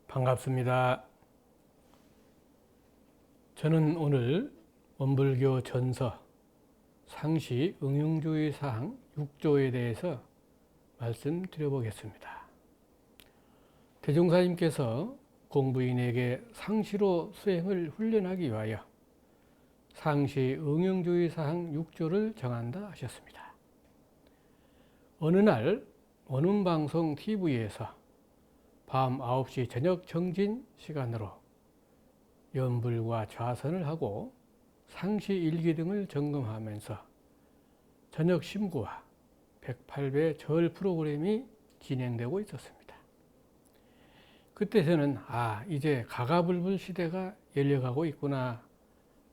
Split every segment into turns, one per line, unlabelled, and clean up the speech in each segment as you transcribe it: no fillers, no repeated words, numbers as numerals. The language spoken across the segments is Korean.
반갑습니다. 저는 오늘 원불교 전서 상시 응용주의 사항 6조에 대해서 말씀드려 보겠습니다. 대종사님께서 공부인에게 상시로 수행을 훈련하기 위하여 상시 응용주의 사항 6조를 정한다 하셨습니다. 어느 날 원음방송 TV에서 밤 9시 저녁 정진 시간으로 연불과 좌선을 하고 상시 일기 등을 점검하면서 저녁 심구와 108배 절 프로그램이 진행되고 있었습니다. 그때 저는 이제 가가불불 시대가 열려가고 있구나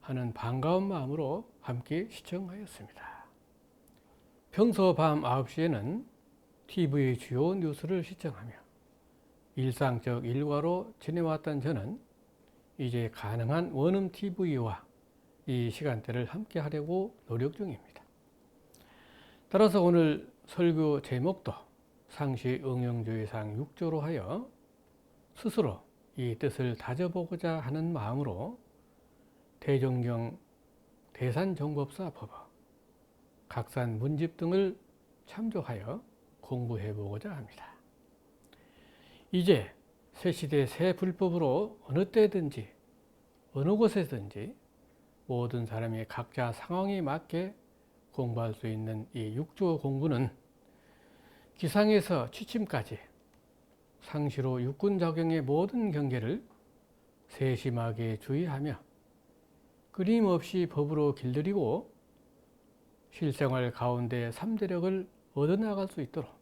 하는 반가운 마음으로 함께 시청하였습니다. 평소 밤 9시에는 TV의 주요 뉴스를 시청하며 일상적 일과로 지내왔던 저는 이제 가능한 원음 TV와 이 시간대를 함께 하려고 노력 중입니다. 따라서 오늘 설교 제목도 상시 응용주의사항 6조로 하여 스스로 이 뜻을 다져보고자 하는 마음으로 대종경 대산정법사 법어, 각산 문집 등을 참조하여 공부해 보고자 합니다. 이제 새시대 새 불법으로 어느 때든지 어느 곳에든지 모든 사람이 각자 상황에 맞게 공부할 수 있는 이 6조 공부는 기상에서 취침까지 상시로 육군작용의 모든 경계를 세심하게 주의하며 끊임없이 법으로 길들이고 실생활 가운데 삼대력을 얻어나갈 수 있도록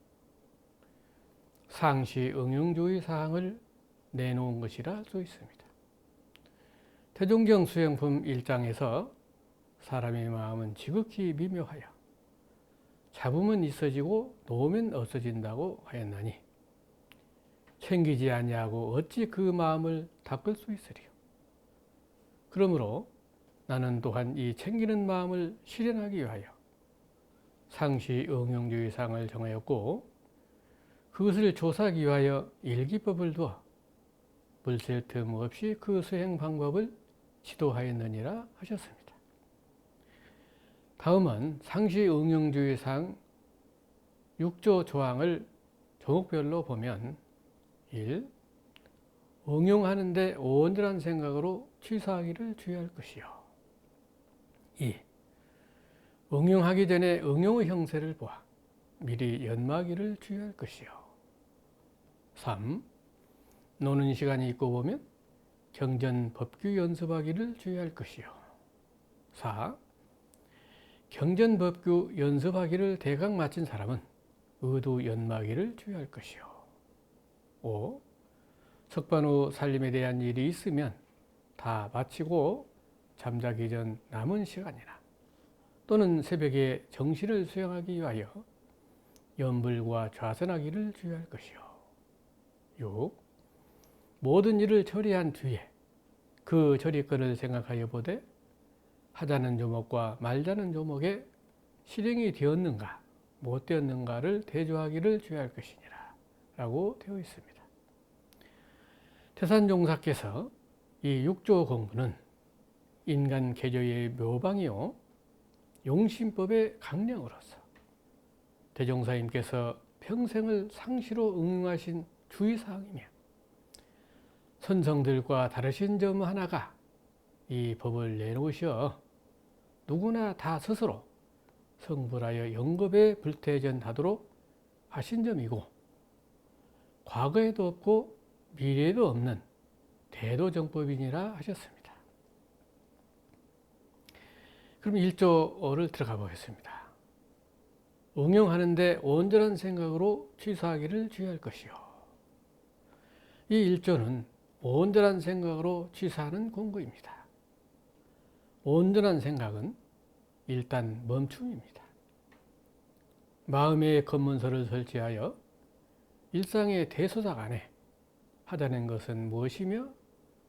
상시 응용주의 사항을 내놓은 것이라 할 수 있습니다. 태종경 수행품 1장에서 사람의 마음은 지극히 미묘하여 잡으면 있어지고 놓으면 없어진다고 하였나니 챙기지 아니하고 어찌 그 마음을 닦을 수 있으리요. 그러므로 나는 또한 이 챙기는 마음을 실현하기 위하여 상시 응용주의 사항을 정하였고 그것을 조사하기 위하여 일기법을 두어 물샐 틈 없이 그 수행 방법을 지도하였느니라 하셨습니다. 다음은 상시 응용주의 사항 6조 조항을 조목별로 보면 1. 응용하는데 온전한 생각으로 취사하기를 주의할 것이요. 2. 응용하기 전에 응용의 형세를 보아 미리 연마하기를 주의할 것이요. 3. 노는 시간이 있고 보면 경전 법규 연습하기를 주의할 것이요. 4. 경전 법규 연습하기를 대강 마친 사람은 의도 연마하기를 주의할 것이요. 5. 석반 후 살림에 대한 일이 있으면 다 마치고 잠자기 전 남은 시간이나 또는 새벽에 정신을 수양하기 위하여 연불과 좌선하기를 주의할 것이요. 6. 모든 일을 처리한 뒤에 그 처리권을 생각하여 보되 하자는 조목과 말자는 조목에 실행이 되었는가 못 되었는가를 대조하기를 주의할 것이니라 라고 되어 있습니다. 태산종사께서 이 6조 공부는 인간 개조의 묘방이요 용심법의 강령으로서 대종사님께서 평생을 상시로 응용하신 주의사항이며 선성들과 다르신 점 하나가 이 법을 내놓으셔 누구나 다 스스로 성불하여 영겁에 불태전하도록 하신 점이고 과거에도 없고 미래에도 없는 대도정법이니라 하셨습니다. 그럼 1조를 들어가 보겠습니다. 응용하는데 온전한 생각으로 취사하기를 주의할 것이요. 이 1조는 온전한 생각으로 취사하는 공부입니다. 온전한 생각은 일단 멈춤입니다. 마음의 검문소를 설치하여 일상의 대소작 안에 하자는 것은 무엇이며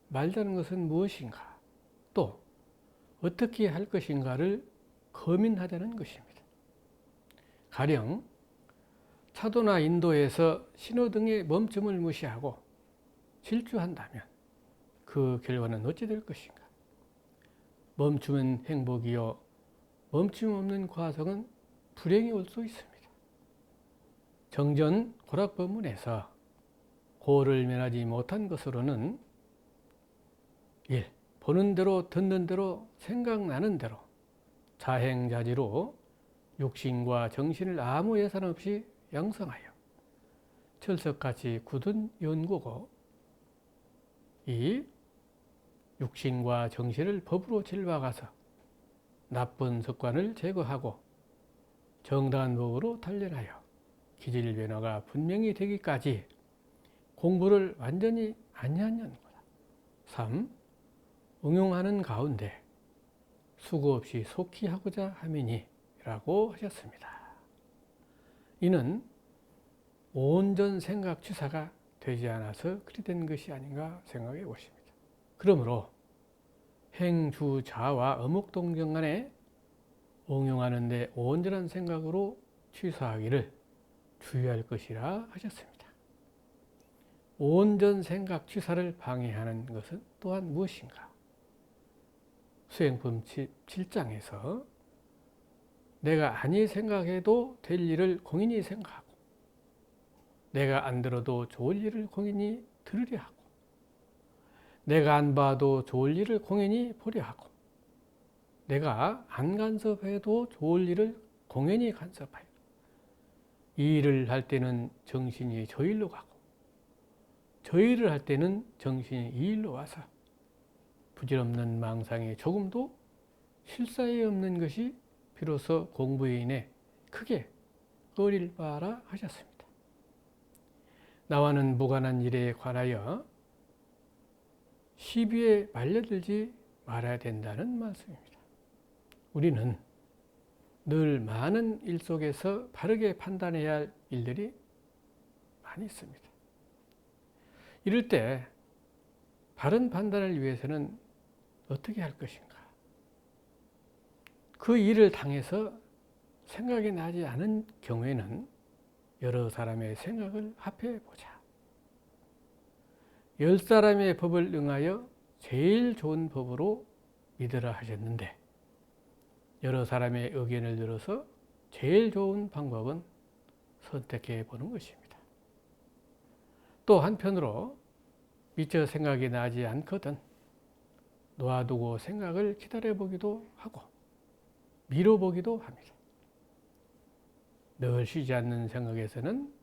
말자는 것은 무엇인가 또 어떻게 할 것인가를 고민하자는 것입니다. 가령 차도나 인도에서 신호등의 멈춤을 무시하고 질주한다면 그 결과는 어찌 될 것인가? 멈춤은 행복이요 멈춤 없는 과정은 불행이 올 수 있습니다. 정전 고락법문에서 고를 면하지 못한 것으로는 1. 보는 대로 듣는 대로 생각나는 대로 자행자지로 육신과 정신을 아무 예산 없이 양성하여 철석같이 굳은 연고고 2. 육신과 정신을 법으로 질박아서 나쁜 습관을 제거하고 정당한 법으로 단련하여 기질 변화가 분명히 되기까지 공부를 완전히 아니한 연구다. 3. 응용하는 가운데 수고 없이 속히 하고자 함이니 라고 하셨습니다. 이는 온전 생각 취사가 되지 않아서 그리 된 것이 아닌가 생각해 보십니다. 그러므로 행주자와 어묵동정 간에 응용하는 데 온전한 생각으로 취사하기를 주의할 것이라 하셨습니다. 온전 생각 취사를 방해하는 것은 또한 무엇인가? 수행품 7장에서 내가 아니 생각해도 될 일을 공인히 생각하고 내가 안 들어도 좋을 일을 공인히 들으려 하고 내가 안 봐도 좋을 일을 공연히 보려 하고 내가 안 간섭해도 좋을 일을 공연히 간섭하여 이 일을 할 때는 정신이 저 일로 가고 저 일을 할 때는 정신이 이 일로 와서 부질없는 망상이 조금도 실사에 없는 것이 비로소 공부에 인해 크게 어릴 바라 하셨습니다. 나와는 무관한 일에 관하여 시비에 말려들지 말아야 된다는 말씀입니다. 우리는 늘 많은 일 속에서 바르게 판단해야 할 일들이 많이 있습니다. 이럴 때 바른 판단을 위해서는 어떻게 할 것인가? 그 일을 당해서 생각이 나지 않은 경우에는 여러 사람의 생각을 합해 보자. 10사람의 법을 응하여 제일 좋은 법으로 믿으라 하셨는데 여러 사람의 의견을 들어서 제일 좋은 방법은 선택해 보는 것입니다. 또 한편으로 미처 생각이 나지 않거든 놓아두고 생각을 기다려보기도 하고 미뤄보기도 합니다. 늘 쉬지 않는 생각에서는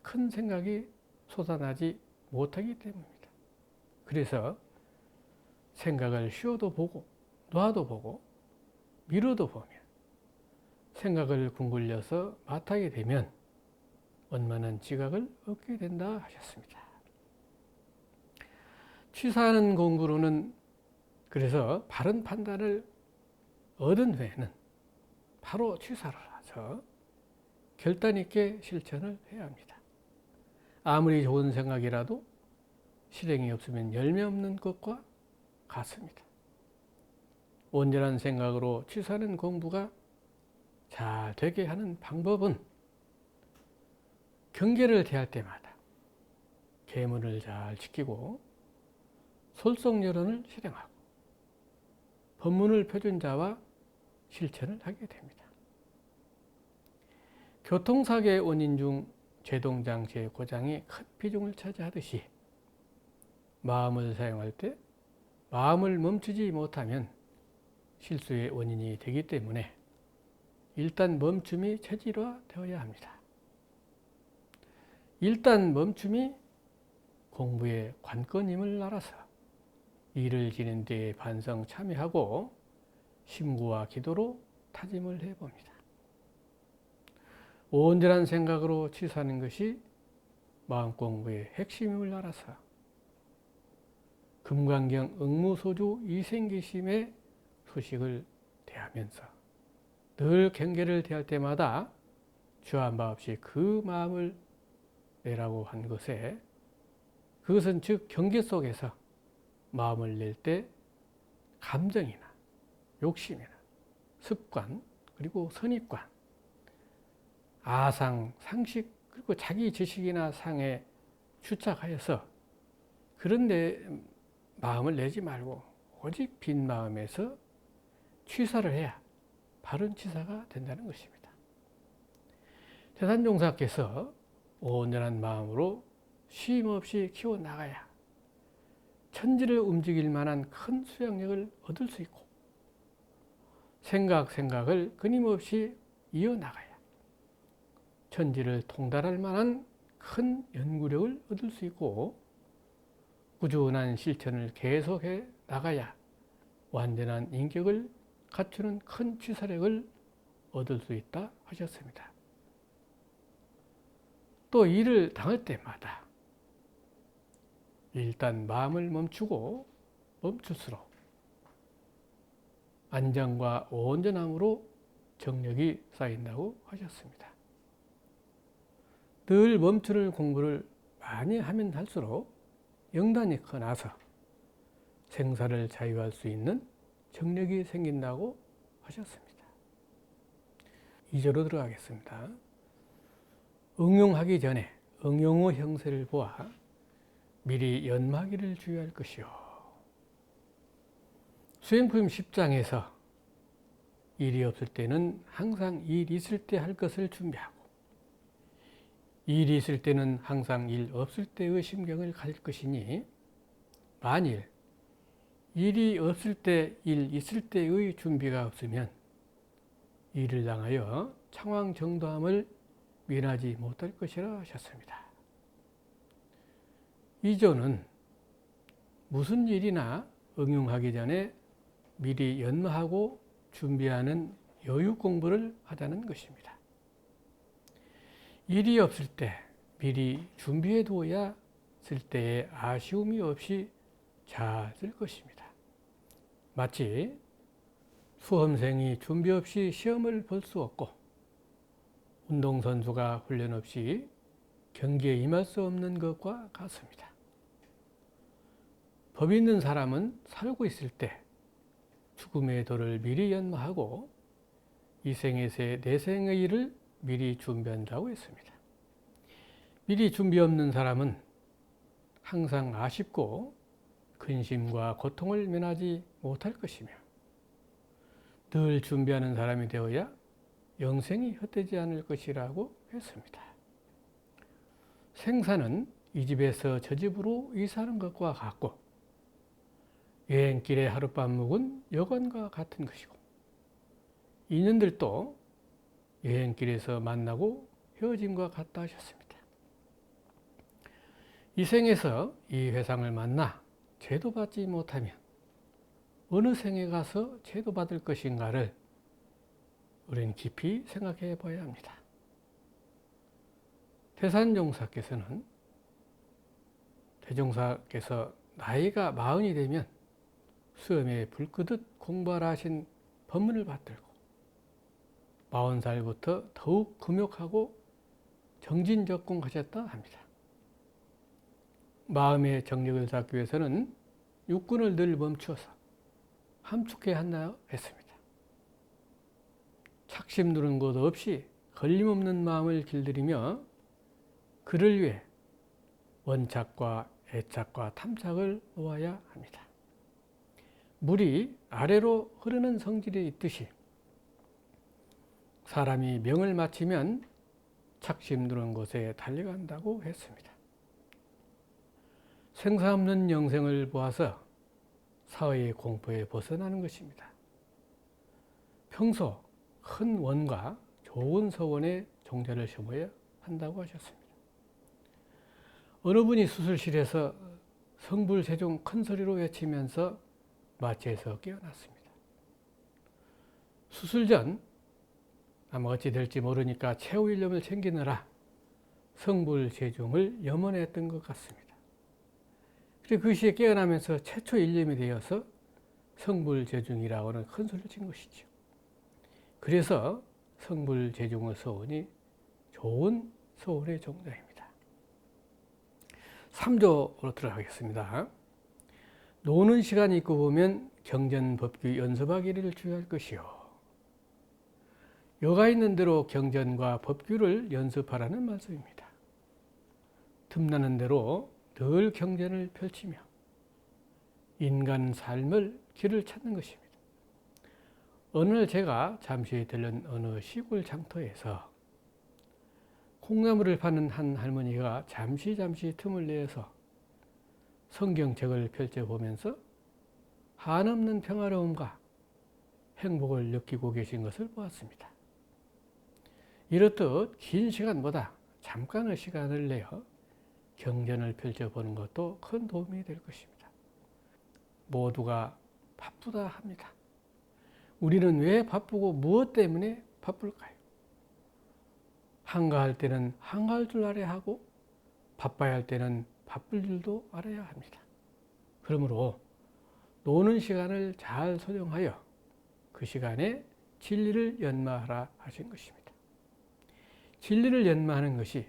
큰 생각이 솟아나지 못하기 때문입니다. 그래서 생각을 쉬어도 보고 놔도 보고 미뤄도 보면 생각을 궁굴려서 마타게 되면 원만한 지각을 얻게 된다 하셨습니다. 취사하는 공부로는 그래서 바른 판단을 얻은 후에는 바로 취사를 해서 결단 있게 실천을 해야 합니다. 아무리 좋은 생각이라도 실행이 없으면 열매 없는 것과 같습니다. 온전한 생각으로 취사하는 공부가 잘 되게 하는 방법은 경계를 대할 때마다 계문을 잘 지키고 솔성열언을 실행하고 법문을 펴준 자와 실천을 하게 됩니다. 교통사고의 원인 중 제동장치의 고장이 큰 비중을 차지하듯이 마음을 사용할 때 마음을 멈추지 못하면 실수의 원인이 되기 때문에 일단 멈춤이 체질화되어야 합니다. 일단 멈춤이 공부의 관건임을 알아서 일을 지는 데에 반성 참여하고 심구와 기도로 타짐을 해봅니다. 온전한 생각으로 취사하는 것이 마음 공부의 핵심임을 알아서 금강경 응무소주 이생기심의 소식을 대하면서 늘 경계를 대할 때마다 주한 바 없이 그 마음을 내라고 한 것에 그것은 즉 경계 속에서 마음을 낼 때 감정이나 욕심이나 습관 그리고 선입관 아상, 상식 그리고 자기 지식이나 상에 추착하여서 그런데 마음을 내지 말고 오직 빈 마음에서 취사를 해야 바른 취사가 된다는 것입니다. 태산종사께서 온전한 마음으로 쉼 없이 키워나가야 천지를 움직일 만한 큰 수양력을 얻을 수 있고 생각을 끊임없이 이어나가야 천지를 통달할 만한 큰 연구력을 얻을 수 있고 꾸준한 실천을 계속해 나가야 완전한 인격을 갖추는 큰 취사력을 얻을 수 있다 하셨습니다. 또 일을 당할 때마다 일단 마음을 멈추고 멈출수록 안정과 온전함으로 정력이 쌓인다고 하셨습니다. 늘 멈추는 공부를 많이 하면 할수록 영단이 커나서 생사를 자유할 수 있는 정력이 생긴다고 하셨습니다. 2절로 들어가겠습니다. 응용하기 전에 응용의 형세를 보아 미리 연마하기를 주의할 것이요. 수행품 10장에서 일이 없을 때는 항상 일 있을 때 할 것을 준비하고 일이 있을 때는 항상 일 없을 때의 심경을 가질 것이니 만일 일이 없을 때 일 있을 때의 준비가 없으면 일을 당하여 창왕정도함을 면하지 못할 것이라 하셨습니다. 2조는 무슨 일이나 응용하기 전에 미리 연마하고 준비하는 여유 공부를 하자는 것입니다. 일이 없을 때 미리 준비해 두어야 쓸 때에 아쉬움이 없이 잘 쓸 것입니다. 마치 수험생이 준비 없이 시험을 볼 수 없고 운동선수가 훈련 없이 경기에 임할 수 없는 것과 같습니다. 법 있는 사람은 살고 있을 때 죽음의 도를 미리 연마하고 이 생에서의 내생의 일을 미리 준비한다고 했습니다. 미리 준비 없는 사람은 항상 아쉽고 근심과 고통을 면하지 못할 것이며 늘 준비하는 사람이 되어야 영생이 헛되지 않을 것이라고 했습니다. 생사는 이 집에서 저 집으로 이사하는 것과 같고 여행길에 하룻밤 묵은 여관과 같은 것이고 인연들도 여행길에서 만나고 헤어짐과 같다 하셨습니다. 이 생에서 이 회상을 만나 제도받지 못하면 어느 생에 가서 제도받을 것인가를 우리는 깊이 생각해 봐야 합니다. 태산종사께서는 대종사께서 나이가 40이 되면 수염에 불끄듯 공부하라 하신 법문을 받들고 40살부터 더욱 금욕하고 정진적공하셨다 합니다. 마음의 정력을 쌓기 위해서는 육군을 늘 멈추어서 함축해야 한다 했습니다. 착심 두는 것 없이 걸림없는 마음을 길들이며 그를 위해 원착과 애착과 탐착을 놓아야 합니다. 물이 아래로 흐르는 성질이 있듯이 사람이 명을 마치면 착심 두는 곳에 달려간다고 했습니다. 생사 없는 영생을 보아서 사회의 공포에 벗어나는 것입니다. 평소 큰 원과 좋은 서원에 종자를 심어야 한다고 하셨습니다. 어느 분이 수술실에서 성불세종 큰 소리로 외치면서 마취해서 깨어났습니다. 수술 전 아마 어찌 될지 모르니까 최후 일념을 챙기느라 성불세종을 염원했던 것 같습니다. 그리고 그 시에 깨어나면서 최초 일념이 되어서 성불재중이라고 하는 큰 소리를 친 것이죠. 그래서 성불재중의 서원이 좋은 서원의 종자입니다. 3조로 들어가겠습니다. 노는 시간이 있고 보면 경전법규 연습하기를 주의할 것이요. 여가 있는 대로 경전과 법규를 연습하라는 말씀입니다. 틈나는 대로 늘 경전을 펼치며 인간 삶을 길을 찾는 것입니다. 어느 날 제가 잠시 들른 어느 시골 장터에서 콩나물을 파는 한 할머니가 잠시 틈을 내서 성경책을 펼쳐보면서 한없는 평화로움과 행복을 느끼고 계신 것을 보았습니다. 이렇듯 긴 시간보다 잠깐의 시간을 내어 경전을 펼쳐보는 것도 큰 도움이 될 것입니다. 모두가 바쁘다 합니다. 우리는 왜 바쁘고 무엇 때문에 바쁠까요? 한가할 때는 한가할 줄 알아야 하고 바빠야 할 때는 바쁠 줄도 알아야 합니다. 그러므로 노는 시간을 잘 소정하여 그 시간에 진리를 연마하라 하신 것입니다. 진리를 연마하는 것이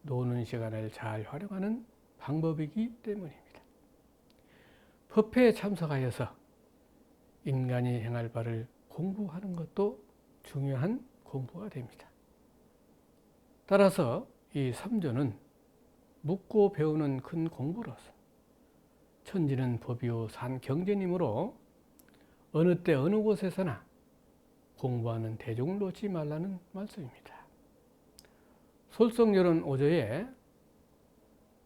노는 시간을 잘 활용하는 방법이기 때문입니다. 법회에 참석하여서 인간이 행할 바를 공부하는 것도 중요한 공부가 됩니다. 따라서 이 3조는 묻고 배우는 큰 공부로서 천지는 법이요 산 경전이므로 어느 때 어느 곳에서나 공부하는 대중을 놓지 말라는 말씀입니다. 솔성열은 5조에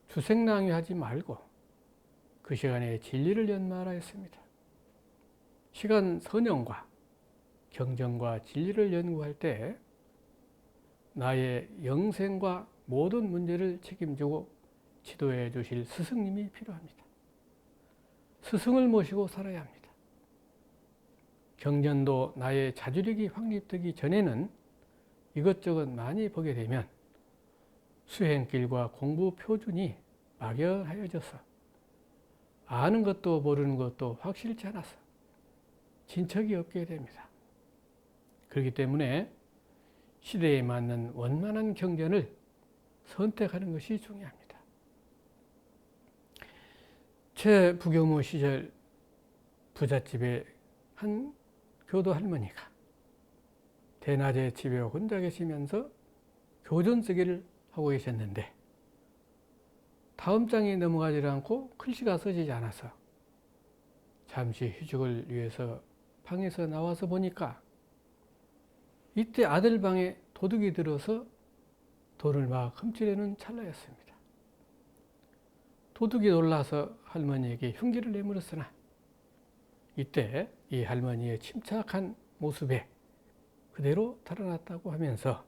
주생낭위하지 말고 그 시간에 진리를 연마하라 했습니다. 시간 선영과 경전과 진리를 연구할 때 나의 영생과 모든 문제를 책임지고 지도해 주실 스승님이 필요합니다. 스승을 모시고 살아야 합니다. 경전도 나의 자주력이 확립되기 전에는 이것저것 많이 보게 되면 수행길과 공부 표준이 막연하여져서 아는 것도 모르는 것도 확실치 않아서 진척이 없게 됩니다. 그렇기 때문에 시대에 맞는 원만한 경전을 선택하는 것이 중요합니다. 제 부교무 시절 부잣집에 한 교도 할머니가 대낮에 집에 혼자 계시면서 교전 쓰기를 하고 계셨는데 다음 장이 넘어가지 않고 글씨가 써지지 않아서 잠시 휴식을 위해서 방에서 나와서 보니까 이때 아들 방에 도둑이 들어서 돈을 막 훔치려는 찰나였습니다. 도둑이 놀라서 할머니에게 흉기를 내물었으나 이때 이 할머니의 침착한 모습에 그대로 달아났다고 하면서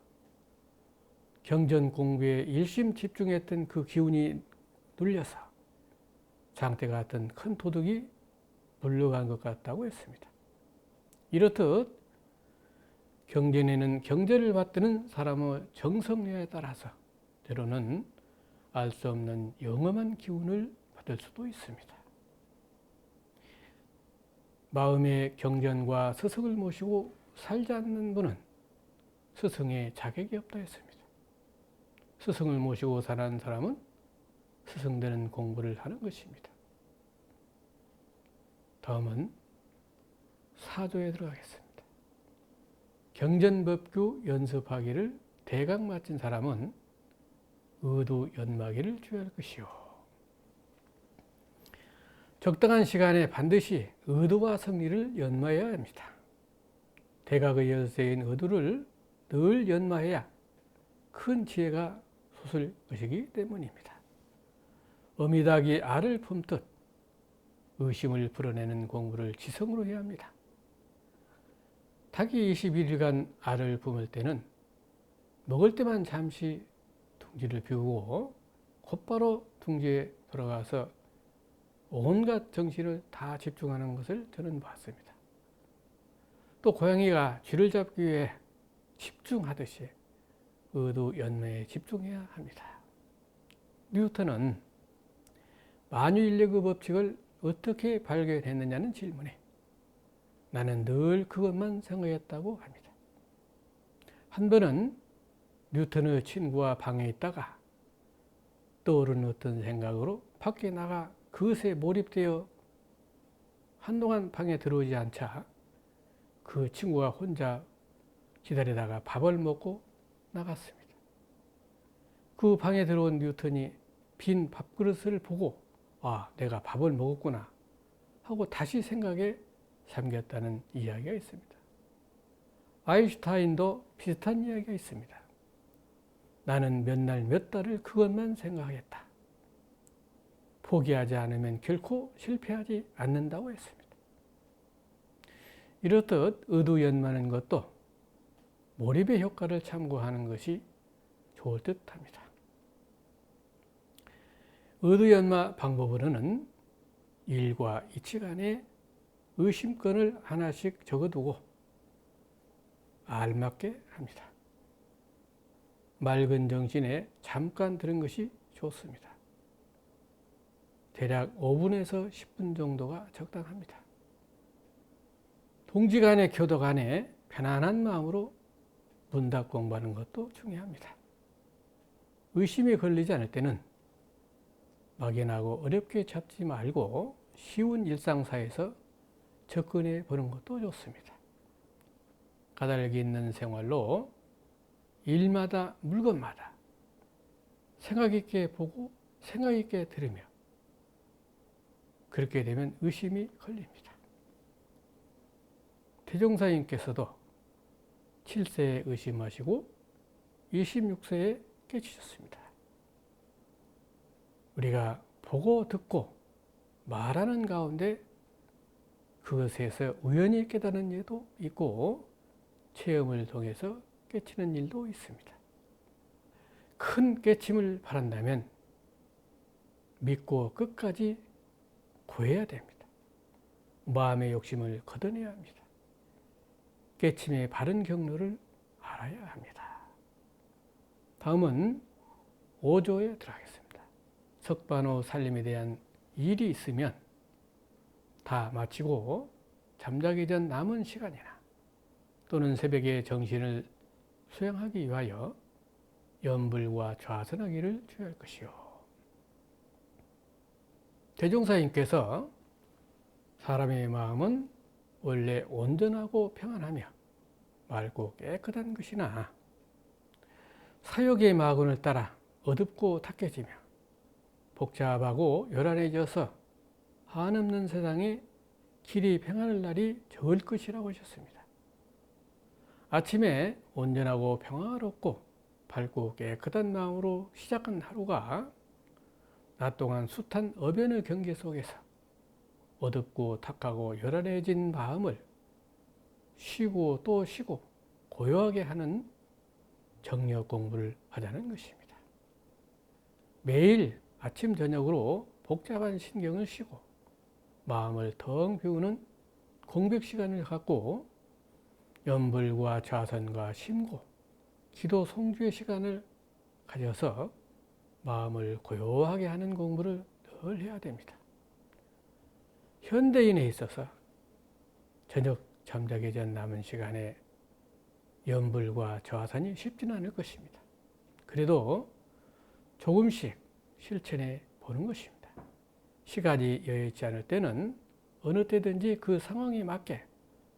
경전 공부에 일심 집중했던 그 기운이 눌려서 장대 같은 큰 도둑이 물러간 것 같다고 했습니다. 이렇듯 경전에는 경전을 받드는 사람의 정성력에 따라서 때로는 알 수 없는 영험한 기운을 받을 수도 있습니다. 마음의 경전과 스승을 모시고 살지 않는 분은 스승의 자격이 없다 했습니다. 스승을 모시고 사는 사람은 스승되는 공부를 하는 것입니다. 다음은 4조에 들어가겠습니다. 경전법규 연습하기를 대강 마친 사람은 의도 연마기를 주의할 것이요. 적당한 시간에 반드시 의도와 성리를 연마해야 합니다. 대각의 열쇠인 의도를 늘 연마해야 큰 지혜가 솟을 것이기 때문입니다. 어미닭이 알을 품듯 의심을 풀어내는 공부를 지성으로 해야 합니다. 닭이 21일간 알을 품을 때는 먹을 때만 잠시 둥지를 비우고 곧바로 둥지에 돌아가서 온갖 정신을 다 집중하는 것을 저는 봤습니다. 또 고양이가 쥐를 잡기 위해 집중하듯이 의도 연마에 집중해야 합니다. 뉴턴은 만유인력의 법칙을 어떻게 발견했느냐는 질문에 나는 늘 그것만 생각했다고 합니다. 한 번은 뉴턴의 친구와 방에 있다가 떠오른 어떤 생각으로 밖에 나가 그것에 몰입되어 한동안 방에 들어오지 않자 그 친구가 혼자 기다리다가 밥을 먹고 나갔습니다. 그 방에 들어온 뉴턴이 빈 밥그릇을 보고 내가 밥을 먹었구나 하고 다시 생각에 잠겼다는 이야기가 있습니다. 아인슈타인도 비슷한 이야기가 있습니다. 나는 몇 날 몇 달을 그것만 생각하겠다. 포기하지 않으면 결코 실패하지 않는다고 했습니다. 이렇듯 의도연마하는 것도 몰입의 효과를 참고하는 것이 좋을 듯 합니다. 의도연마 방법으로는 일과 이치 간에 의심권을 하나씩 적어두고 알맞게 합니다. 맑은 정신에 잠깐 들은 것이 좋습니다. 대략 5분에서 10분 정도가 적당합니다. 동지간의 교도 간에 편안한 마음으로 문답 공부하는 것도 중요합니다. 의심이 걸리지 않을 때는 막연하고 어렵게 잡지 말고 쉬운 일상사에서 접근해 보는 것도 좋습니다. 까닭이 있는 생활로 일마다 물건마다 생각 있게 보고 생각 있게 들으며 그렇게 되면 의심이 걸립니다. 대종사님께서도 7세에 의심하시고 26세에 깨치셨습니다. 우리가 보고 듣고 말하는 가운데 그것에서 우연히 깨닫는 일도 있고 체험을 통해서 깨치는 일도 있습니다. 큰 깨침을 바란다면 믿고 끝까지 구해야 됩니다. 마음의 욕심을 걷어내야 합니다. 깨침의 바른 경로를 알아야 합니다. 다음은 5조에 들어가겠습니다. 석반호 살림에 대한 일이 있으면 다 마치고 잠자기 전 남은 시간이나 또는 새벽에 정신을 수양하기 위하여 염불과 좌선하기를 주의할 것이요. 대종사님께서 사람의 마음은 원래 온전하고 평안하며 맑고 깨끗한 것이나 사욕의 마군을 따라 어둡고 탁해지며 복잡하고 요란해져서 한없는 세상에 길이 평안할 날이 적을 것이라고 하셨습니다. 아침에 온전하고 평화롭고 밝고 깨끗한 마음으로 시작한 하루가 낮 동안 숱한 어변의 경계 속에서 어둡고 탁하고 요란해진 마음을 쉬고 또 쉬고 고요하게 하는 정력 공부를 하자는 것입니다. 매일 아침 저녁으로 복잡한 신경을 쉬고 마음을 텅 비우는 공백 시간을 갖고 염불과 좌선과 심고 기도 성주의 시간을 가져서 마음을 고요하게 하는 공부를 늘 해야 됩니다. 현대인에 있어서 저녁 잠자기 전 남은 시간에 염불과 좌선이 쉽지는 않을 것입니다. 그래도 조금씩 실천해 보는 것입니다. 시간이 여유있지 않을 때는 어느 때든지 그 상황에 맞게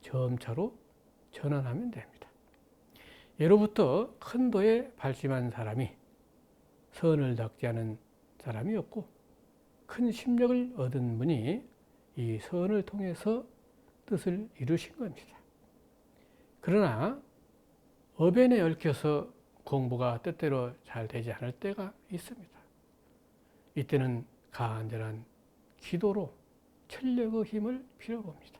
점차로 전환하면 됩니다. 예로부터 큰 도에 발심한 사람이 선을 닦지 않은 사람이 없고 큰 심력을 얻은 분이 이 선을 통해서 뜻을 이루신 겁니다. 그러나 어변에 얽혀서 공부가 뜻대로 잘 되지 않을 때가 있습니다. 이때는 간절한 기도로 철력의 힘을 빌어봅니다.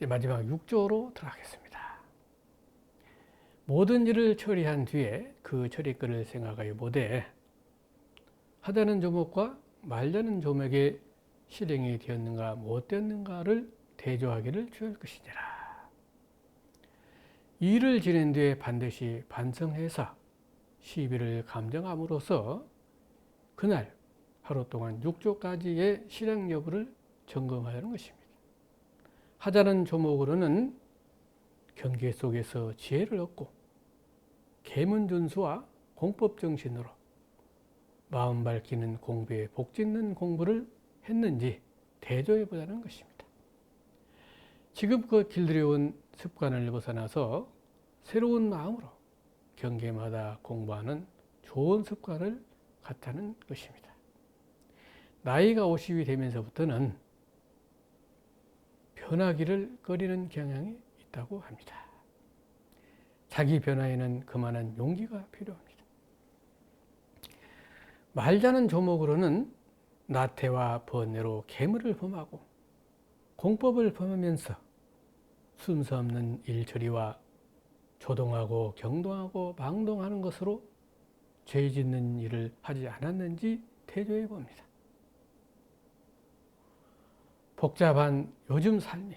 이제 마지막 6조로 들어가겠습니다. 모든 일을 처리한 뒤에 그 처리권을 생각하여 보되 하자는 조목과 말자는 조목에 실행이 되었는가 못 되었는가를 대조하기를 주의할 것이니라. 일을 지낸 뒤에 반드시 반성해서 시비를 감정함으로써 그날 하루 동안 6조까지의 실행 여부를 점검하는 것입니다. 하자는 조목으로는 경계 속에서 지혜를 얻고 계문준수와 공법정신으로 마음 밝히는 공부에 복짓는 공부를 했는지 대조해 보자는 것입니다. 지금껏 길들여온 습관을 벗어나서 새로운 마음으로 경계마다 공부하는 좋은 습관을 갖다는 것입니다. 나이가 50이 되면서부터는 변하기를 꺼리는 경향이 있다고 합니다. 자기 변화에는 그만한 용기가 필요합니다. 말자는 조목으로는 나태와 번뇌로 계물을 범하고 공법을 범하면서 순서 없는 일처리와 조동하고 경동하고 망동하는 것으로 죄 짓는 일을 하지 않았는지 태조해 봅니다. 복잡한 요즘 삶이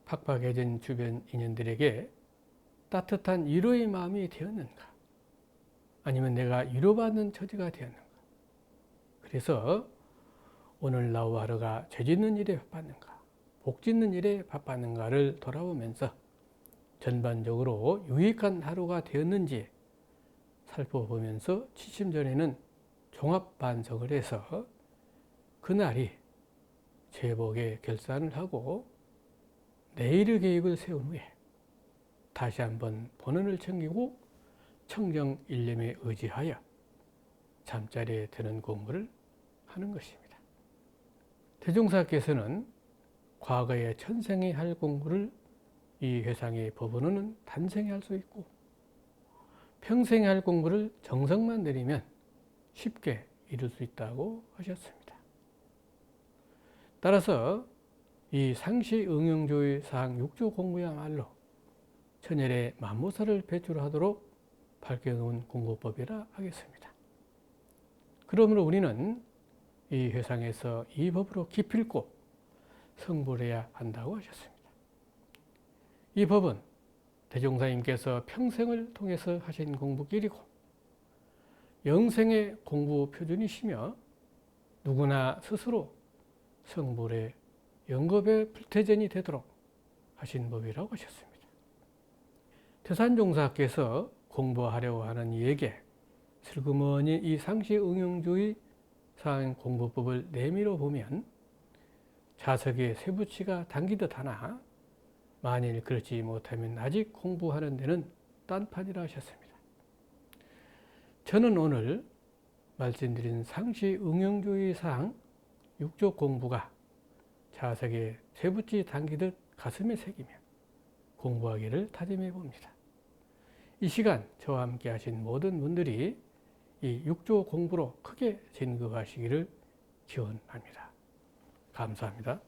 팍팍해진 주변 인연들에게 따뜻한 위로의 마음이 되었는가? 아니면 내가 위로받는 처지가 되었는가? 그래서 오늘 나와 하루가 죄 짓는 일에 바빴는가? 복 짓는 일에 바빴는가를 돌아보면서 전반적으로 유익한 하루가 되었는지 살펴보면서 취침 전에는 종합 반성을 해서 그날이 제복의 결산을 하고 내일의 계획을 세운 후에 다시 한번 본원을 챙기고 청정 일념에 의지하여 잠자리에 드는 공부를 하는 것입니다. 대종사께서는 과거에 천생이 할 공부를 이 회상의 법원은 단생에 할 수 있고 평생에 할 공부를 정성만 들이면 쉽게 이룰 수 있다고 하셨습니다. 따라서 이 상시 응용조의 사항 6조 공부야말로 천열의 만무사를 배출하도록 밝혀놓은 공부법이라 하겠습니다. 그러므로 우리는 이 회상에서 이 법으로 기필코 성불해야 한다고 하셨습니다. 이 법은 대종사님께서 평생을 통해서 하신 공부길이고 영생의 공부 표준이시며 누구나 스스로 성불의 영겁의 불태전이 되도록 하신 법이라고 하셨습니다. 태산종사께서 공부하려고 하는 이에게 슬그머니 이 상시 응용주의 사항 공부법을 내밀어 보면 자석의 쇠붙이가 당기듯 하나 만일 그렇지 못하면 아직 공부하는 데는 딴판이라 하셨습니다. 저는 오늘 말씀드린 상시 응용주의 사항 6조 공부가 자석에 쇠붙이 당기듯 가슴에 새기며 공부하기를 다짐해 봅니다. 이 시간 저와 함께 하신 모든 분들이 이 6조 공부로 크게 진급하시기를 기원합니다. 감사합니다.